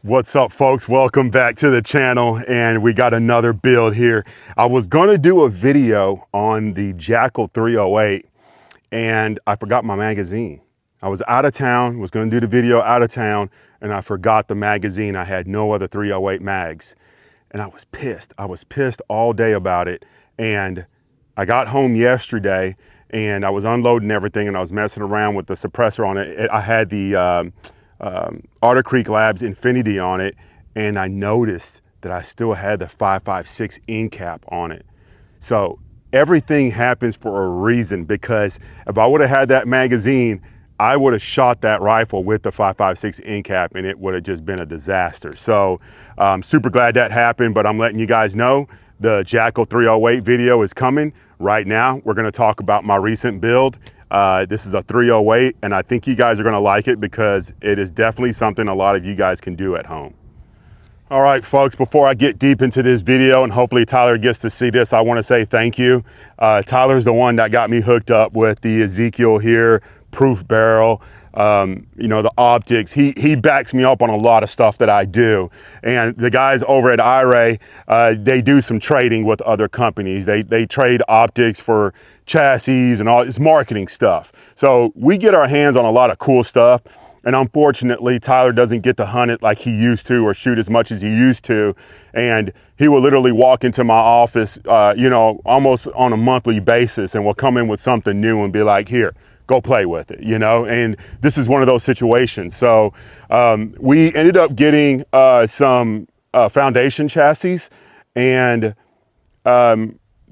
What's up, folks? Welcome back to the channel, and we got another build here. I was gonna do a video on the Jackal 308 and I forgot my magazine. I was out of town, was gonna do the video out of town, and I forgot the magazine. I had no other 308 mags, and I was pissed. I was pissed all day about it, and I got home yesterday and I was unloading everything and I was messing around with the suppressor on it. I had the Otter Creek Labs Infinity on it, and I noticed that I still had the 5.56 end cap on it. So everything happens for a reason, because if I would have had that magazine, I would have shot that rifle with the 5.56 end cap and it would have just been a disaster. So I'm super glad that happened, but I'm letting you guys know the Jackal 308 video is coming right now. We're going to talk about my recent build. This is a 308, and I think you guys are going to like it because it is definitely something a lot of you guys can do at home. All right, folks, before I get deep into this video, and hopefully Tyler gets to see this, I want to say thank you. Tyler's the one that got me hooked up with the Ezekiel here, proof barrel, you know, the optics. He backs me up on a lot of stuff that I do. And the guys over at IRA, they do some trading with other companies. They trade optics for chassis and all this marketing stuff. So we get our hands on a lot of cool stuff. And unfortunately, Tyler doesn't get to hunt it like he used to or shoot as much as he used to. And he will literally walk into my office, you know, almost on a monthly basis, and will come in with something new and be like, here, go play with it, you know? And this is one of those situations. So we ended up getting some foundation chassis, and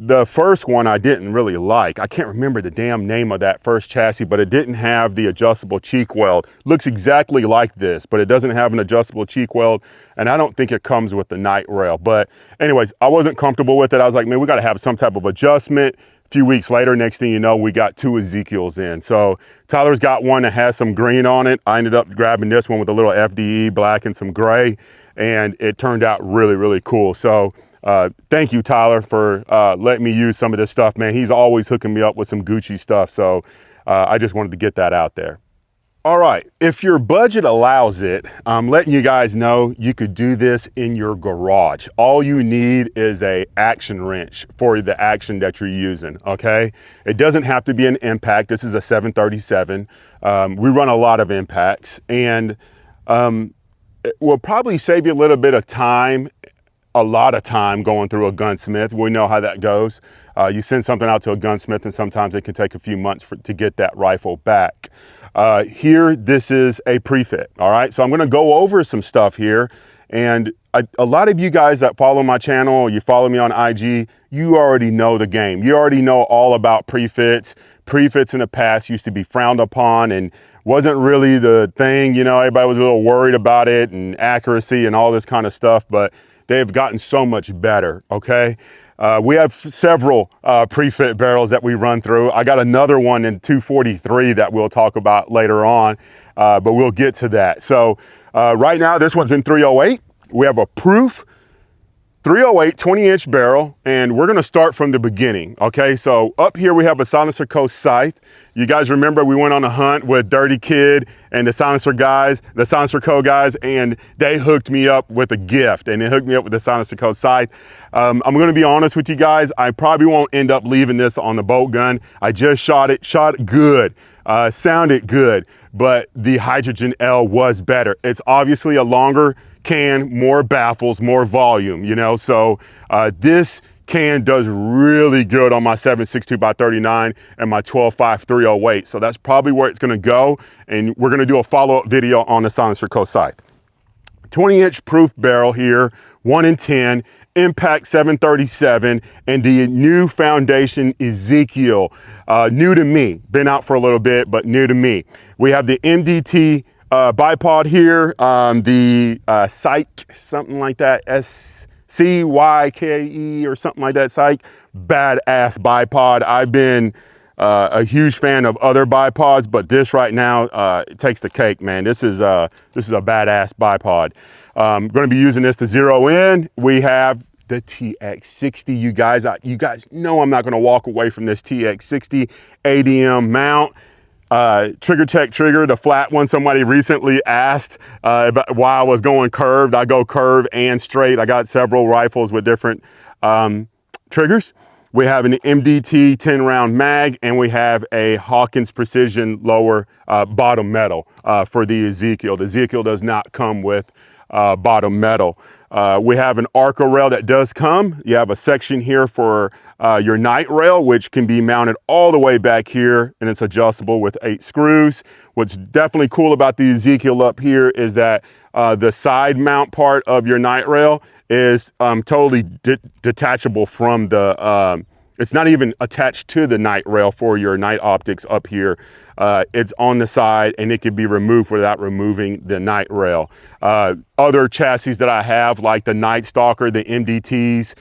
the first one I didn't really like. I can't remember the damn name of that first chassis, but it didn't have the adjustable cheek weld. Looks exactly like this, but it doesn't have an adjustable cheek weld, and I don't think it comes with the night rail. But anyways, I wasn't comfortable with it. I was like, man, we got to have some type of adjustment. A few weeks later, next thing you know, we got two Ezekiels in. So Tyler's got one that has some green on it. I ended up grabbing this one with a little FDE black and some gray, and it turned out really, really cool. So thank you, Tyler, for letting me use some of this stuff, man. He's always hooking me up with some Gucci stuff. So I just wanted to get that out there. All right, if your budget allows it, I'm letting you guys know you could do this in your garage. All you need is a action wrench for the action that you're using, okay? It doesn't have to be an impact. This is a 737. We run a lot of impacts, and it will probably save you a little bit of time, a lot of time going through a gunsmith. We know how that goes. You send something out to a gunsmith, and sometimes it can take a few months to get that rifle back. Here, this is a pre-fit, all right? So I'm gonna go over some stuff here, and a lot of you guys that follow my channel, or you follow me on IG, you already know the game. You already know all about pre-fits. Pre-fits in the past used to be frowned upon and wasn't really the thing, you know, everybody was a little worried about it and accuracy and all this kind of stuff, but they've gotten so much better, okay? We have several pre-fit barrels that we run through. I got another one in 243 that we'll talk about later on, but we'll get to that. So right now, this one's in 308. We have a proof 308 20-inch barrel, and we're gonna start from the beginning, okay? So up here we have a Silencer Co. scythe. You guys remember we went on a hunt with Dirty Kid and the Silencer guys, the Silencer Co. guys, and they hooked me up with a gift, and they hooked me up with the Silencer Co. scythe. I'm gonna be honest with you guys, I probably won't end up leaving this on the bolt gun. I just shot it good, sounded good, but the Hydrogen L was better. It's obviously a longer can, more baffles, more volume, you know? So this can does really good on my 7.62x39 and my 12.5 308. So that's probably where it's gonna go. And we're gonna do a follow-up video on the Silencer Co. scythe. 20-inch proof barrel here, 1 in 10, impact 737, and the new foundation Ezekiel. New to me, been out for a little bit, but new to me. We have the MDT bipod here, the Psych, something like that, SCYKE or something like that, Psych. Badass bipod. I've been a huge fan of other bipods, but this right now it takes the cake, man. This is a badass bipod. Going to be using this to zero in. We have the TX60. You guys know I'm not going to walk away from this TX60 ADM mount. Trigger Tech trigger, the flat one. Somebody recently asked about why I was going curved. I go curve and straight. I got several rifles with different triggers. We have an MDT 10 round mag, and we have a Hawkins Precision lower bottom metal for the Ezekiel. The Ezekiel does not come with bottom metal. We have an Arca rail that does come. You have a section here for your night rail, which can be mounted all the way back here, and it's adjustable with 8 screws. What's definitely cool about the Ezekiel up here is that the side mount part of your night rail is totally detachable from the, it's not even attached to the night rail for your night optics up here. It's on the side, and it can be removed without removing the night rail. Other chassis that I have, like the Night Stalker, the MDTs,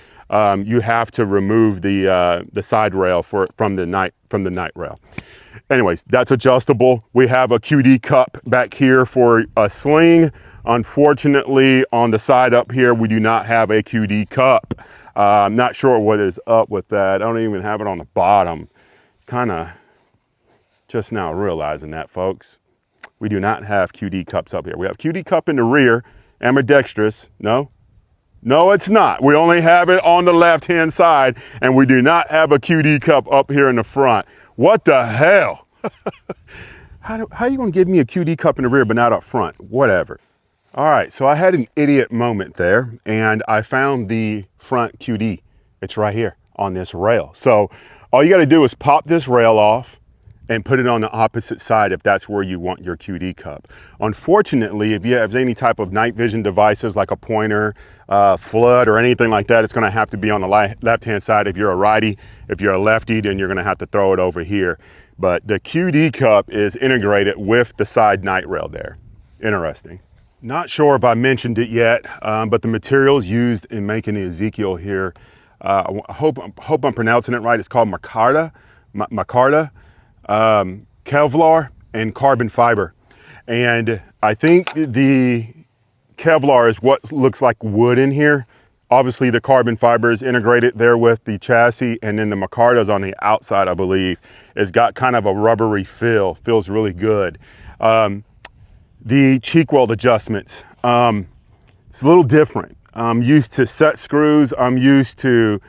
you have to remove the side rail from the night rail. Anyways, that's adjustable. We have a QD cup back here for a sling. Unfortunately, on the side up here, we do not have a QD cup. I'm not sure what is up with that. I don't even have it on the bottom. Kind of just now realizing that, folks. We do not have QD cups up here. We have QD cup in the rear, ambidextrous. No, it's not. We only have it on the left-hand side, and we do not have a QD cup up here in the front. What the hell? How are you gonna give me a QD cup in the rear but not up front? Whatever. All right, so I had an idiot moment there, and I found the front QD. It's right here on this rail. So all you gotta do is pop this rail off and put it on the opposite side if that's where you want your QD cup. Unfortunately, if you have any type of night vision devices like a pointer, flood, or anything like that, it's gonna have to be on the left-hand side. If you're a righty, if you're a lefty, then you're gonna have to throw it over here. But the QD cup is integrated with the side night rail there. Interesting. Not sure if I mentioned it yet, but the materials used in making the Ezekiel here, I hope I'm pronouncing it right. It's called micarta, Kevlar, and carbon fiber. And I think the Kevlar is what looks like wood in here. Obviously, the carbon fiber is integrated there with the chassis, and then the micarta is on the outside, I believe. It's got kind of a rubbery feel, feels really good. The cheek weld adjustments, it's a little different. I'm used to set screws. I'm used to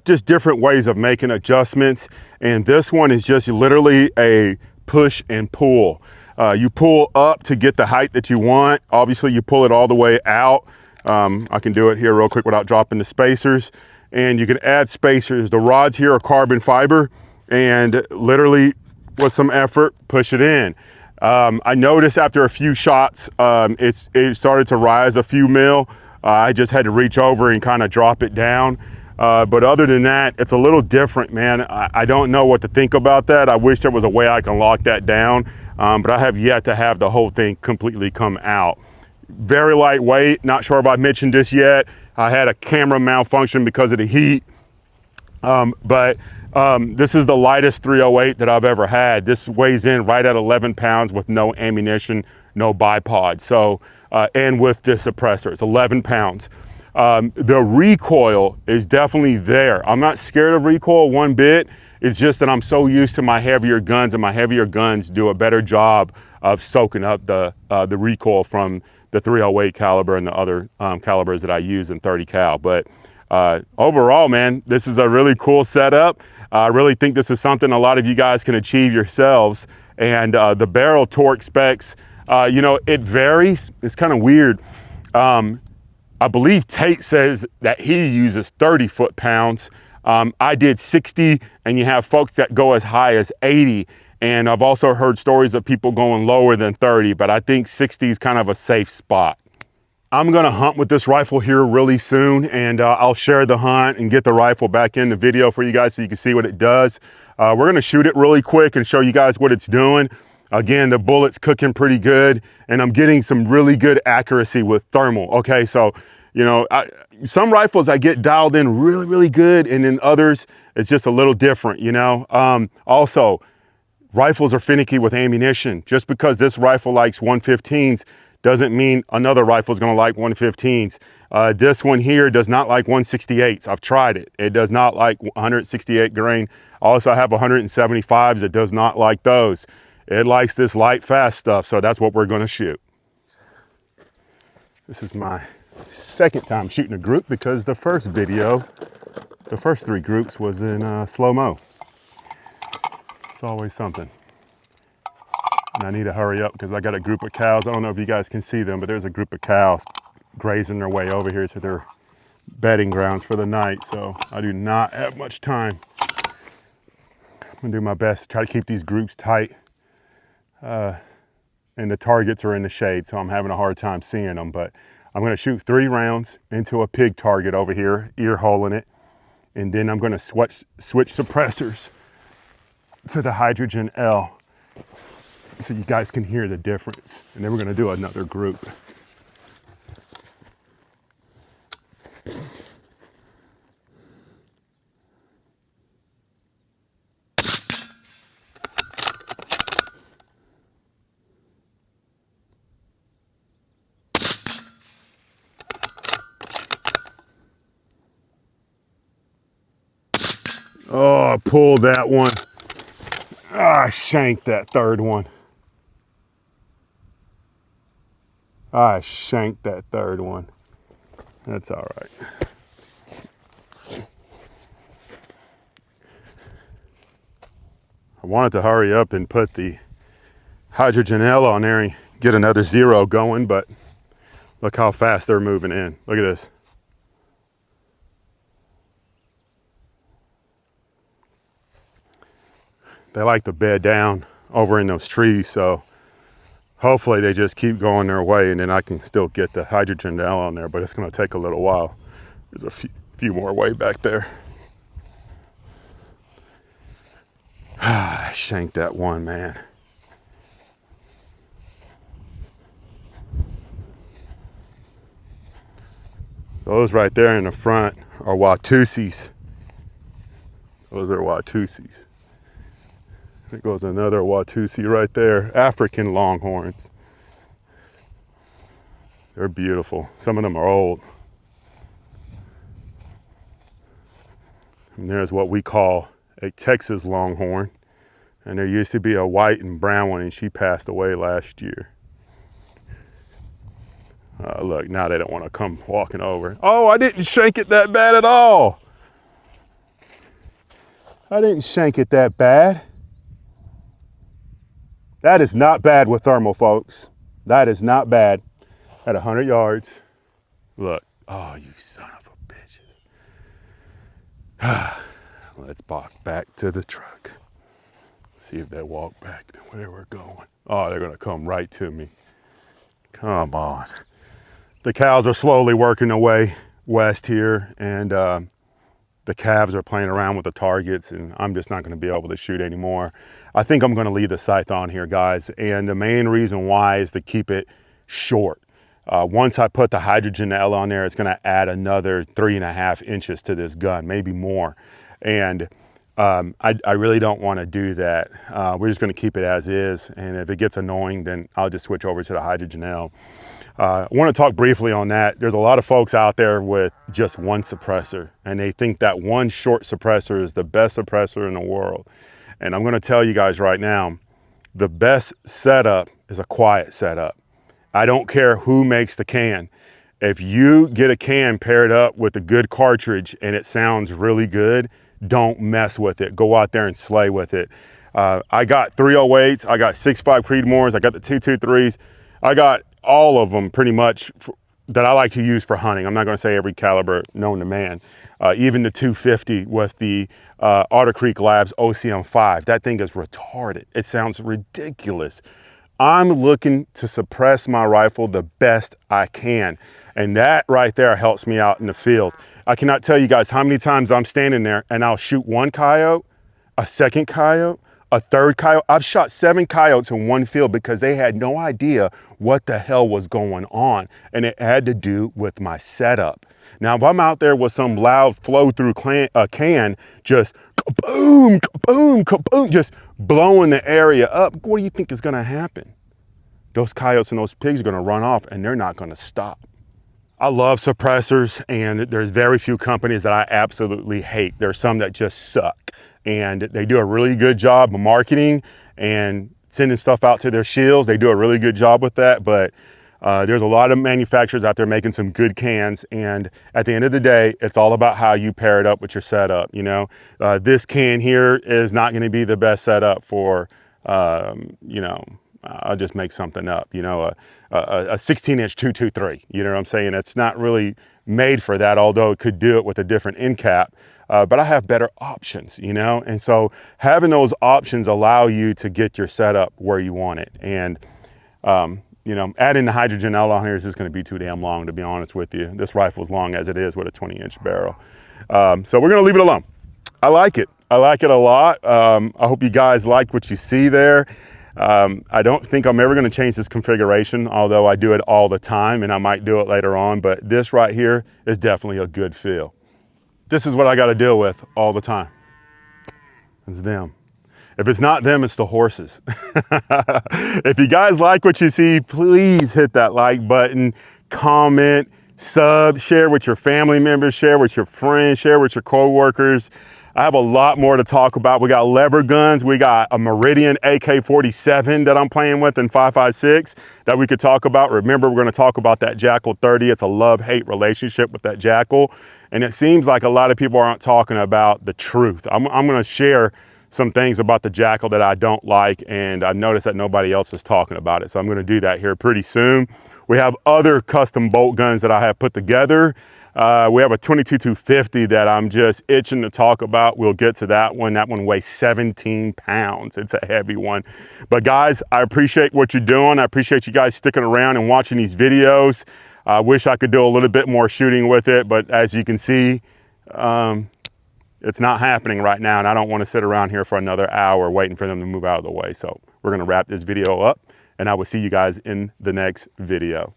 just different ways of making adjustments. And this one is just literally a push and pull. You pull up to get the height that you want. Obviously, you pull it all the way out. I can do it here real quick without dropping the spacers. And you can add spacers. The rods here are carbon fiber, and literally with some effort, push it in. I noticed after a few shots, it started to rise a few mil. I just had to reach over and kind of drop it down. But other than that, it's a little different, man. I don't know what to think about that. I wish there was a way I can lock that down, but I have yet to have the whole thing completely come out. Very lightweight. Not sure if I mentioned this yet. I had a camera malfunction because of the heat, but this is the lightest 308 that I've ever had. This weighs in right at 11 pounds with no ammunition, no bipod. So, and with the suppressor, it's 11 pounds. The recoil is definitely there. I'm not scared of recoil one bit. It's just that I'm so used to my heavier guns, and my heavier guns do a better job of soaking up the recoil from the 308 caliber and the other calibers that I use in 30 cal. But overall, man, this is a really cool setup. I really think this is something a lot of you guys can achieve yourselves. And the barrel torque specs, you know, it varies. It's kind of weird. I believe Tate says that he uses 30 foot-pounds. I did 60, and you have folks that go as high as 80. And I've also heard stories of people going lower than 30, but I think 60 is kind of a safe spot. I'm gonna hunt with this rifle here really soon, and I'll share the hunt and get the rifle back in the video for you guys so you can see what it does. We're gonna shoot it really quick and show you guys what it's doing. Again, the bullet's cooking pretty good, and I'm getting some really good accuracy with thermal. Okay, so, you know, some rifles I get dialed in really, really good, and then others, it's just a little different, you know? Also, rifles are finicky with ammunition. Just because this rifle likes 115s doesn't mean another rifle is going to like 115s. This one here does not like 168s. I've tried it. It does not like 168 grain. Also, I have 175s. It does not like those. It likes this light, fast stuff, so that's what we're gonna shoot. This is my second time shooting a group because the first video, the first 3 groups was in slow-mo. It's always something. And I need to hurry up because I got a group of cows. I don't know if you guys can see them, but there's a group of cows grazing their way over here to their bedding grounds for the night. So I do not have much time. I'm gonna do my best to try to keep these groups tight. And the targets are in the shade, so I'm having a hard time seeing them. But I'm gonna shoot 3 rounds into a pig target over here, ear holing it. And then I'm gonna switch suppressors to the hydrogen L so you guys can hear the difference. And then we're gonna do another group. Oh, I pulled that one. I shanked that third one. I shanked that third one. That's all right. I wanted to hurry up and put the hydrogen L on there and get another 0 going, but look how fast they're moving in. Look at this. They like to bed down over in those trees, so hopefully they just keep going their way and then I can still get the hydrogen L on there, but it's gonna take a little while. There's a few more way back there. I shanked that one, man. Those right there in the front are Watusis. Those are Watusis. There goes another Watusi right there. African longhorns. They're beautiful. Some of them are old. And there's what we call a Texas longhorn. And there used to be a white and brown one, and she passed away last year. Look, now they don't want to come walking over. Oh, I didn't shank it that bad at all. I didn't shank it that bad. That is not bad with thermal, folks. That is not bad at 100 yards. Look, oh, you son of a bitches. Let's walk back to the truck. See if they walk back to where we're going. Oh, they're gonna come right to me. Come on. The cows are slowly working their way west here, and the calves are playing around with the targets, and I'm just not gonna be able to shoot anymore. I think I'm gonna leave the scythe on here, guys, and the main reason why is to keep it short. Once I put the hydrogen L on there, it's gonna add another 3.5 inches to this gun, maybe more. And I really don't wanna do that. We're just gonna keep it as is, and if it gets annoying, then I'll just switch over to the hydrogen L. I wanna talk briefly on that. There's a lot of folks out there with just one suppressor, and they think that one short suppressor is the best suppressor in the world. And I'm gonna tell you guys right now, the best setup is a quiet setup. I don't care who makes the can. If you get a can paired up with a good cartridge and it sounds really good, don't mess with it. Go out there and slay with it. I got 308s, I got 6.5 Creedmoors, I got the 223s. I got all of them pretty much that I like to use for hunting. I'm not gonna say every caliber known to man. Even the 250 with the Otter Creek Labs OCM5. That thing is retarded. It sounds ridiculous. I'm looking to suppress my rifle the best I can. And that right there helps me out in the field. I cannot tell you guys how many times I'm standing there and I'll shoot one coyote, a second coyote, a third coyote. I've shot 7 coyotes in one field because they had no idea what the hell was going on. And it had to do with my setup. Now, if I'm out there with some loud flow through can, just boom, boom, boom, just blowing the area up, what do you think is gonna happen? Those coyotes and those pigs are gonna run off and they're not gonna stop. I love suppressors, and there's very few companies that I absolutely hate. There's some that just suck, and they do a really good job of marketing and sending stuff out to their shields. They do a really good job with that, but there's a lot of manufacturers out there making some good cans, and at the end of the day, it's all about how you pair it up with your setup. You know, this can here is not going to be the best setup for, you know, I'll just make something up, you know, a 16-inch 223, you know what I'm saying? It's not really made for that, although it could do it with a different end cap. But I have better options, you know? And so having those options allow you to get your setup where you want it. And, you know, adding the hydrogen on here is just going to be too damn long, to be honest with you. This rifle's long as it is with a 20-inch barrel. So we're going to leave it alone. I like it. I like it a lot. I hope you guys like what you see there. I don't think I'm ever going to change this configuration, although I do it all the time, and I might do it later on. But this right here is definitely a good feel. This is what I got to deal with all the time. It's them. If it's not them, it's the horses. If you guys like what you see, please hit that like button, comment, sub, share with your family members, share with your friends, share with your coworkers. I have a lot more to talk about. We got lever guns. We got a Meridian AK-47 that I'm playing with in 5.56 that we could talk about. Remember, we're going to talk about that Jackal 30. It's a love-hate relationship with that Jackal. And it seems like a lot of people aren't talking about the truth. I'm going to share some things about the Jackal that I don't like, and I've noticed that nobody else is talking about it. So I'm going to do that here pretty soon. We have other custom bolt guns that I have put together. We have a 22-250 that I'm just itching to talk about. We'll get to that one. That one weighs 17 pounds. It's a heavy one. But guys, I appreciate what you're doing. I appreciate you guys sticking around and watching these videos. I wish I could do a little bit more shooting with it, but as you can see, it's not happening right now, and I don't want to sit around here for another hour waiting for them to move out of the way. So we're going to wrap this video up, and I will see you guys in the next video.